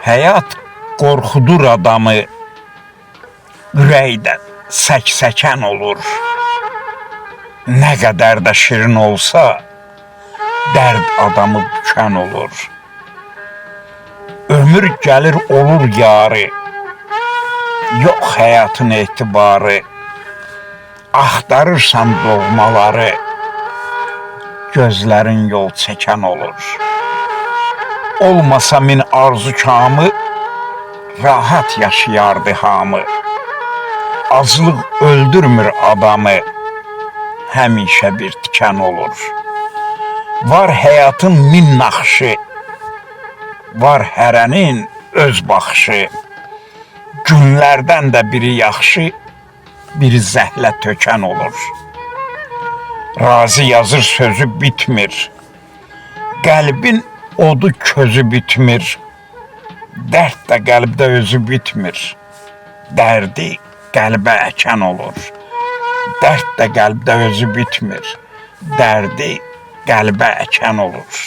Həyat qorxudur adamı, ürəkdən səksəkən olur. Nə qədər də şirin olsa, dərd adamı bükən olur. Ömür gəlir olur yarı, yox həyatın etibarı. Axtarırsan doğmaları, gözlərin yol çəkən olur. Olmasa min arzu kamı, rahat yaşayardı hamı. Azlıq öldürmür adamı, həmişə bir tikan olur. Var həyatın min naxşı, var hərənin öz baxışı. Günlərdən də biri yaxşı, biri zəhlə tökən olur. Razı yazır sözü bitmir, qəlbin odu közü bitmir. Dərd də qəlbdə özü bitmir, dərdi qəlbə əkən olur. Dərd də qəlbdə özü bitmir, dərdi qəlbə əkən olur.